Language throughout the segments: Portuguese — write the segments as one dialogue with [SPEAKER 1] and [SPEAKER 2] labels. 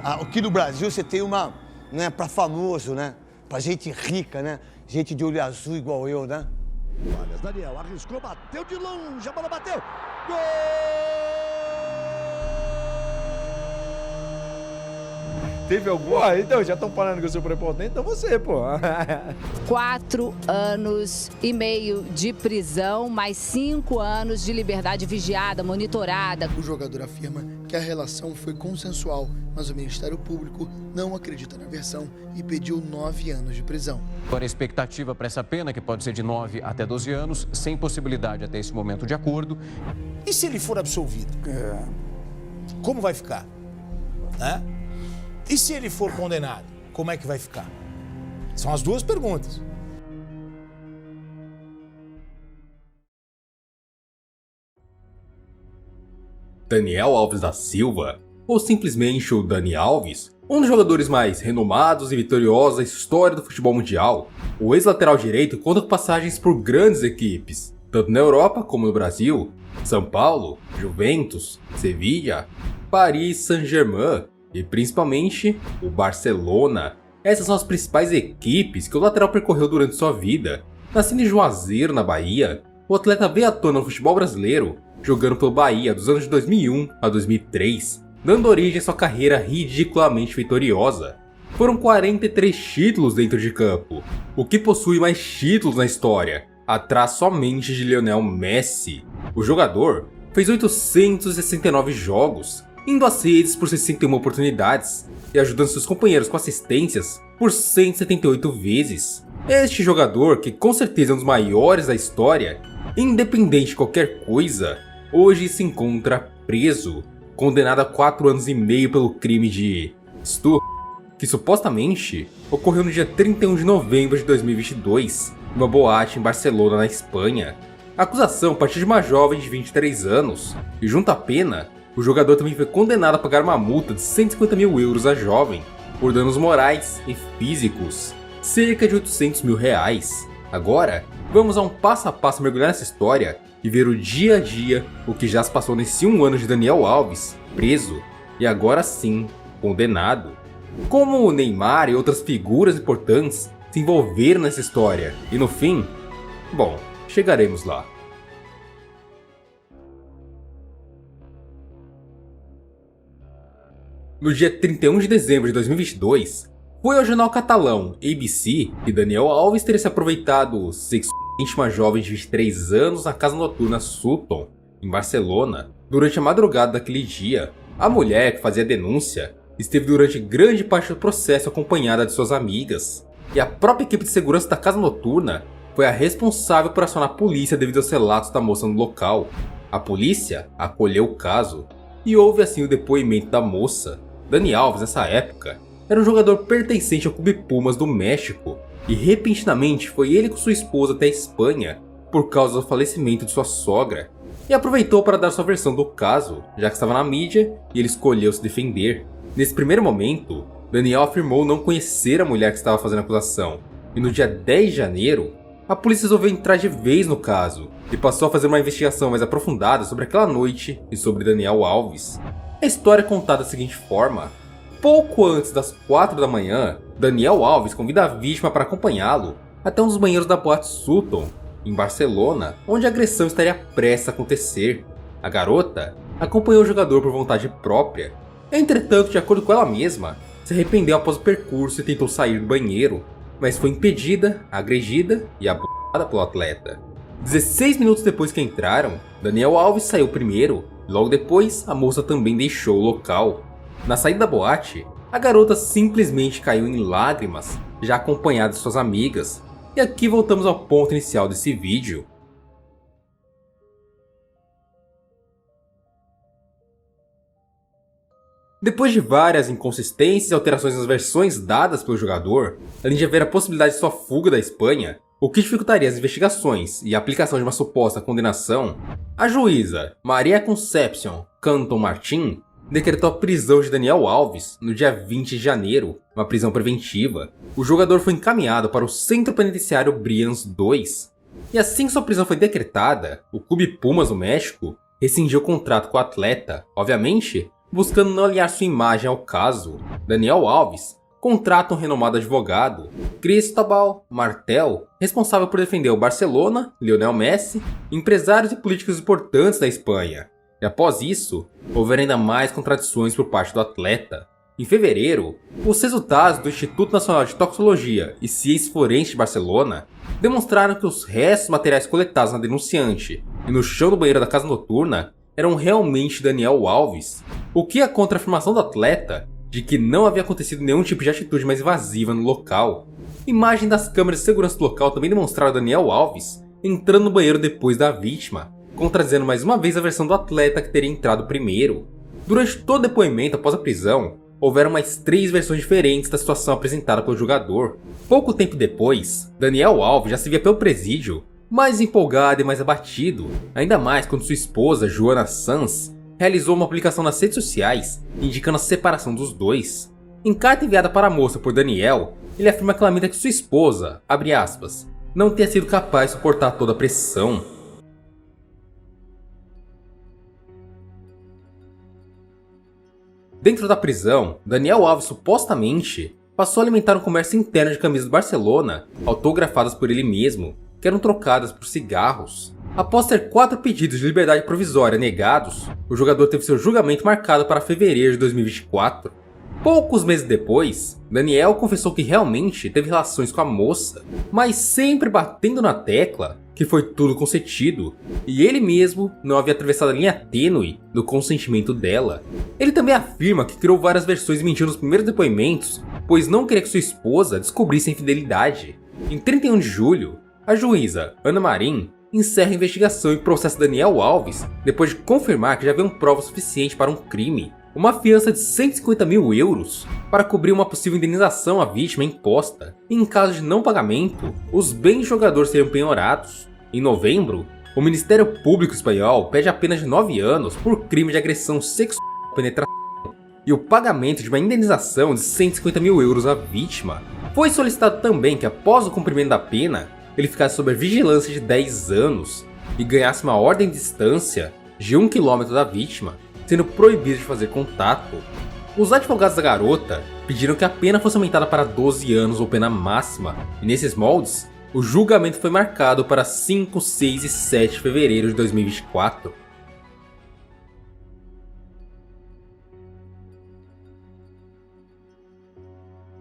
[SPEAKER 1] Aqui no Brasil você tem uma, né, pra famoso, né? Pra gente rica, né? Gente de olho azul igual eu, né?
[SPEAKER 2] Olha, Daniel arriscou, bateu de longe, a bola bateu. Gol!
[SPEAKER 3] Teve algum? Então, já estão falando que eu sou prepotente, então você, pô.
[SPEAKER 4] 4 anos e meio de prisão, mais 5 anos de liberdade vigiada, monitorada.
[SPEAKER 5] O jogador afirma que a relação foi consensual, mas o Ministério Público não acredita na versão e pediu 9 anos de prisão.
[SPEAKER 6] Agora a expectativa para essa pena, que pode ser de 9 até 12 anos, sem possibilidade até esse momento de acordo.
[SPEAKER 7] E se ele for absolvido? Como vai ficar? Né? E se ele for condenado, como é que vai ficar? São as duas perguntas.
[SPEAKER 8] Daniel Alves da Silva, ou simplesmente o Dani Alves, um dos jogadores mais renomados e vitoriosos da história do futebol mundial, o ex-lateral direito conta com passagens por grandes equipes, tanto na Europa como no Brasil, São Paulo, Juventus, Sevilla, Paris Saint-Germain e principalmente o Barcelona. Essas são as principais equipes que o lateral percorreu durante sua vida. Nascido em Juazeiro, na Bahia, o atleta veio à tona no futebol brasileiro, jogando pelo Bahia dos anos de 2001 a 2003, dando origem à sua carreira ridiculamente vitoriosa. Foram 43 títulos dentro de campo, o que possui mais títulos na história, atrás somente de Lionel Messi. O jogador fez 869 jogos, indo às redes por 61 oportunidades e ajudando seus companheiros com assistências por 178 vezes. Este jogador, que com certeza é um dos maiores da história, independente de qualquer coisa, hoje se encontra preso, condenado a 4 anos e meio pelo crime de estupro, que supostamente ocorreu no dia 31 de novembro de 2022, em uma boate em Barcelona, na Espanha. A acusação partiu de uma jovem de 23 anos, e junto à pena, o jogador também foi condenado a pagar uma multa de 150 mil euros à jovem, por danos morais e físicos, cerca de 800 mil reais. Agora, vamos a um passo a passo mergulhar nessa história e ver o dia a dia, o que já se passou nesse 1 ano de Daniel Alves, preso e agora sim, condenado. Como o Neymar e outras figuras importantes se envolveram nessa história e no fim, bom, chegaremos lá. No dia 31 de dezembro de 2022, foi ao jornal catalão ABC que Daniel Alves teria se aproveitado sexualmente uma jovem de 23 anos na casa noturna Sutton, em Barcelona, durante a madrugada daquele dia. A mulher que fazia a denúncia esteve durante grande parte do processo acompanhada de suas amigas, e a própria equipe de segurança da casa noturna foi a responsável por acionar a polícia devido aos relatos da moça no local. A polícia acolheu o caso e houve assim o depoimento da moça. Dani Alves, nessa época, era um jogador pertencente ao Clube Pumas do México, e repentinamente foi ele com sua esposa até a Espanha por causa do falecimento de sua sogra, e aproveitou para dar sua versão do caso, já que estava na mídia e ele escolheu se defender. Nesse primeiro momento, Daniel afirmou não conhecer a mulher que estava fazendo a acusação, e no dia 10 de janeiro, a polícia resolveu entrar de vez no caso e passou a fazer uma investigação mais aprofundada sobre aquela noite e sobre Daniel Alves. A história é contada da seguinte forma: pouco antes das 4 da manhã, Daniel Alves convida a vítima para acompanhá-lo até um dos banheiros da boate Sutton, em Barcelona, onde a agressão estaria prestes a acontecer. A garota acompanhou o jogador por vontade própria. Entretanto, de acordo com ela mesma, se arrependeu após o percurso e tentou sair do banheiro, mas foi impedida, agredida e abusada pelo atleta. 16 minutos depois que entraram, Daniel Alves saiu primeiro. Logo depois, a moça também deixou o local. Na saída da boate, a garota simplesmente caiu em lágrimas, já acompanhada de suas amigas. E aqui voltamos ao ponto inicial desse vídeo. Depois de várias inconsistências e alterações nas versões dadas pelo jogador, além de haver a possibilidade de sua fuga da Espanha, o que dificultaria as investigações e a aplicação de uma suposta condenação, a juíza Maria Concepción Canton Martín decretou a prisão de Daniel Alves no dia 20 de janeiro, uma prisão preventiva. O jogador foi encaminhado para o Centro Penitenciário Brians 2. E assim que sua prisão foi decretada, o Clube Pumas do México rescindiu o contrato com o atleta, obviamente buscando não alinhar sua imagem ao caso, Daniel Alves contrata um renomado advogado, Cristóbal Martel, responsável por defender o Barcelona, Lionel Messi, empresários e políticos importantes da Espanha. E após isso, houveram ainda mais contradições por parte do atleta. Em fevereiro, os resultados do Instituto Nacional de Toxicologia e Ciências Forenses de Barcelona demonstraram que os restos materiais coletados na denunciante e no chão do banheiro da casa noturna eram realmente Daniel Alves, o que é contra a afirmação do atleta de que não havia acontecido nenhum tipo de atitude mais invasiva no local. Imagens das câmeras de segurança do local também demonstraram Daniel Alves entrando no banheiro depois da vítima, contradizendo mais uma vez a versão do atleta que teria entrado primeiro. Durante todo o depoimento após a prisão, houveram mais 3 versões diferentes da situação apresentada pelo jogador. Pouco tempo depois, Daniel Alves já se via pelo presídio, mais empolgado e mais abatido, ainda mais quando sua esposa, Joana Sanz, realizou uma publicação nas redes sociais indicando a separação dos dois. Em carta enviada para a moça por Daniel, ele afirma que lamenta que sua esposa, abre aspas, não tenha sido capaz de suportar toda a pressão. Dentro da prisão, Daniel Alves supostamente passou a alimentar um comércio interno de camisas do Barcelona, autografadas por ele mesmo, que eram trocadas por cigarros. Após ter 4 pedidos de liberdade provisória negados, o jogador teve seu julgamento marcado para fevereiro de 2024. Poucos meses depois, Daniel confessou que realmente teve relações com a moça, mas sempre batendo na tecla que foi tudo consentido, e ele mesmo não havia atravessado a linha tênue do consentimento dela. Ele também afirma que criou várias versões e mentiu nos primeiros depoimentos, pois não queria que sua esposa descobrisse a infidelidade. Em 31 de julho, a juíza Ana Marim encerra a investigação e processa Daniel Alves depois de confirmar que já haviam provas suficientes para um crime. Uma fiança de 150 mil euros para cobrir uma possível indenização à vítima imposta. Em caso de não pagamento, os bens do jogador seriam penhorados. Em novembro, o Ministério Público Espanhol pede a pena de 9 anos por crime de agressão sexual e penetração e o pagamento de uma indenização de 150 mil euros à vítima. Foi solicitado também que após o cumprimento da pena, ele ficasse sob a vigilância de 10 anos e ganhasse uma ordem de distância de 1 km da vítima, sendo proibido de fazer contato. Os advogados da garota pediram que a pena fosse aumentada para 12 anos ou pena máxima, e nesses moldes, o julgamento foi marcado para 5, 6 e 7 de fevereiro de 2024.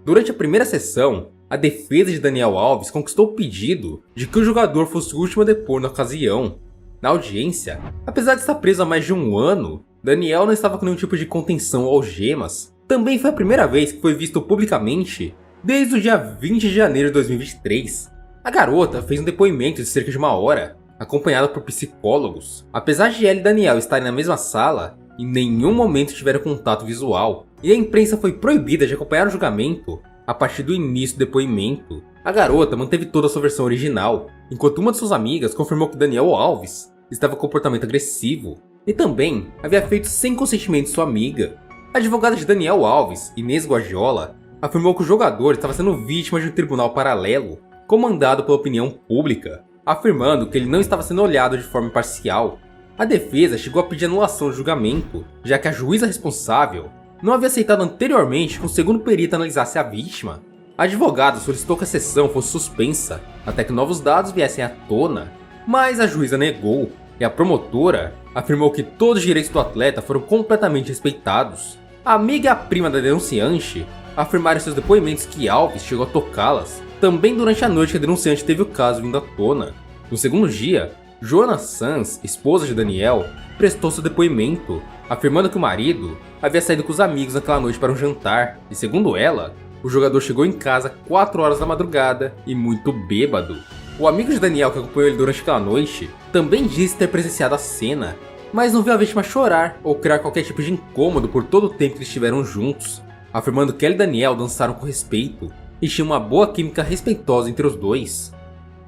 [SPEAKER 8] Durante a primeira sessão, a defesa de Daniel Alves conquistou o pedido de que o jogador fosse o último a depor na ocasião. Na audiência, apesar de estar preso há mais de 1 ano, Daniel não estava com nenhum tipo de contenção ou algemas. Também foi a primeira vez que foi visto publicamente desde o dia 20 de janeiro de 2023. A garota fez um depoimento de cerca de 1 hora, acompanhada por psicólogos. Apesar de ela e Daniel estarem na mesma sala, em nenhum momento tiveram contato visual, e a imprensa foi proibida de acompanhar o julgamento a partir do início do depoimento. A garota manteve toda a sua versão original, enquanto uma de suas amigas confirmou que Daniel Alves estava com comportamento agressivo, e também havia feito sem consentimento de sua amiga. A advogada de Daniel Alves, Inês Guardiola, afirmou que o jogador estava sendo vítima de um tribunal paralelo, comandado pela opinião pública, afirmando que ele não estava sendo olhado de forma imparcial. A defesa chegou a pedir anulação do julgamento, já que a juíza responsável não havia aceitado anteriormente que um segundo perito analisasse a vítima. A advogada solicitou que a sessão fosse suspensa, até que novos dados viessem à tona, mas a juíza negou, e a promotora afirmou que todos os direitos do atleta foram completamente respeitados. A amiga e a prima da denunciante afirmaram em seus depoimentos que Alves chegou a tocá-las, também durante a noite que a denunciante teve o caso vindo à tona. No segundo dia, Joana Sanz, esposa de Daniel, prestou seu depoimento, afirmando que o marido havia saído com os amigos naquela noite para um jantar, e segundo ela, o jogador chegou em casa 4 horas da madrugada e muito bêbado. O amigo de Daniel que acompanhou ele durante aquela noite também disse ter presenciado a cena, mas não viu a vítima chorar ou criar qualquer tipo de incômodo por todo o tempo que estiveram juntos, afirmando que ela e Daniel dançaram com respeito e tinha uma boa química respeitosa entre os dois.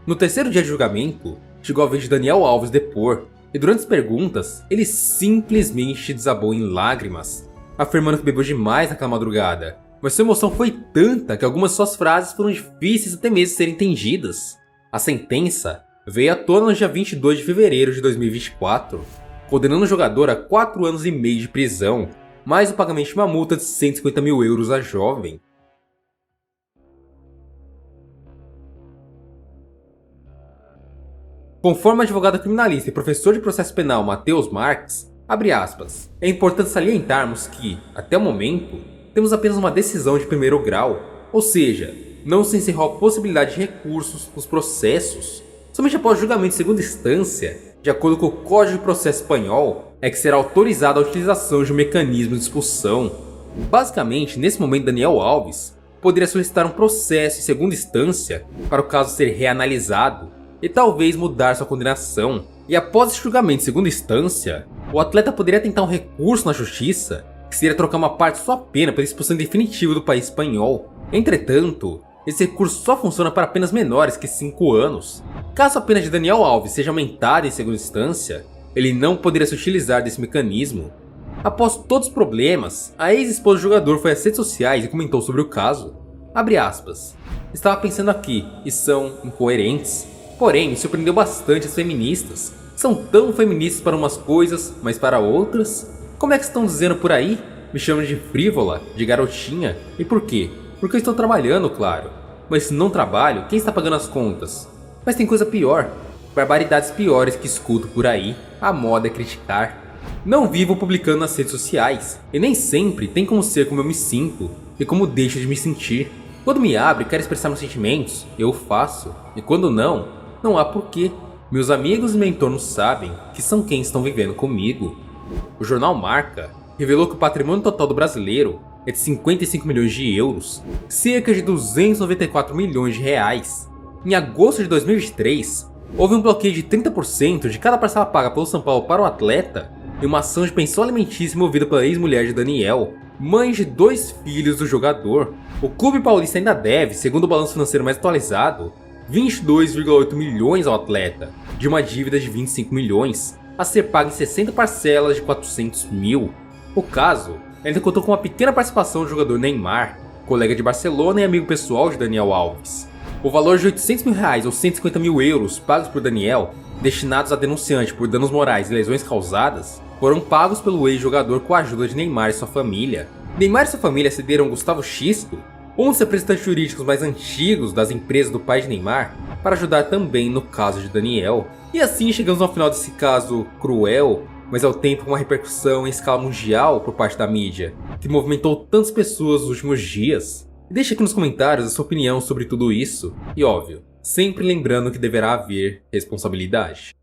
[SPEAKER 8] No terceiro dia de julgamento, chegou a vez de Daniel Alves depor, e durante as perguntas, ele simplesmente desabou em lágrimas, afirmando que bebeu demais naquela madrugada, mas sua emoção foi tanta que algumas de suas frases foram difíceis até mesmo de serem entendidas. A sentença veio à tona no dia 22 de fevereiro de 2024, condenando o jogador a 4 anos e meio de prisão, mais o pagamento de uma multa de 150 mil euros à jovem. Conforme o advogado criminalista e professor de processo penal Matheus Marques, abre aspas, é importante salientarmos que, até o momento, temos apenas uma decisão de primeiro grau, ou seja, não se encerrou a possibilidade de recursos nos processos. Somente após julgamento de segunda instância, de acordo com o Código de Processo Espanhol, é que será autorizada a utilização de um mecanismo de expulsão. Basicamente, nesse momento, Daniel Alves poderia solicitar um processo em segunda instância para o caso ser reanalisado e talvez mudar sua condenação. E após esse julgamento em segunda instância, o atleta poderia tentar um recurso na justiça, que seria trocar uma parte de sua pena pela expulsão definitiva do país espanhol. Entretanto, esse recurso só funciona para penas menores que 5 anos. Caso a pena de Daniel Alves seja aumentada em segunda instância, ele não poderia se utilizar desse mecanismo. Após todos os problemas, a ex-esposa do jogador foi às redes sociais e comentou sobre o caso. Abre aspas, estava pensando aqui, e são incoerentes. Porém, me surpreendeu bastante as feministas. São tão feministas para umas coisas, mas para outras? Como é que estão dizendo por aí? Me chamam de frívola, de garotinha. E por quê? Porque eu estou trabalhando, claro. Mas se não trabalho, quem está pagando as contas? Mas tem coisa pior. Barbaridades piores que escuto por aí. A moda é criticar. Não vivo publicando nas redes sociais. E nem sempre tem como ser como eu me sinto. E como deixo de me sentir. Quando me abro e quero expressar meus sentimentos, eu faço. E quando não há porquê. Meus amigos e meu entorno sabem que são quem estão vivendo comigo. O jornal Marca revelou que o patrimônio total do brasileiro é de 55 milhões de euros, cerca de 294 milhões de reais. Em agosto de 2023, houve um bloqueio de 30% de cada parcela paga pelo São Paulo para o atleta e uma ação de pensão alimentícia movida pela ex-mulher de Daniel, mãe de 2 filhos do jogador. O clube paulista ainda deve, segundo o balanço financeiro mais atualizado, 22,8 milhões ao atleta, de uma dívida de 25 milhões, a ser paga em 60 parcelas de 400 mil. O caso ainda contou com uma pequena participação do jogador Neymar, colega de Barcelona e amigo pessoal de Daniel Alves. O valor de 800 mil reais ou 150 mil euros pagos por Daniel, destinados a denunciante por danos morais e lesões causadas, foram pagos pelo ex-jogador com a ajuda de Neymar e sua família. Neymar e sua família cederam Gustavo Xisco, um dos representantes jurídicos mais antigos das empresas do pai de Neymar, para ajudar também no caso de Daniel. E assim chegamos ao final desse caso cruel, mas ao tempo com uma repercussão em escala mundial por parte da mídia, que movimentou tantas pessoas nos últimos dias. Deixe aqui nos comentários a sua opinião sobre tudo isso, e óbvio, sempre lembrando que deverá haver responsabilidade.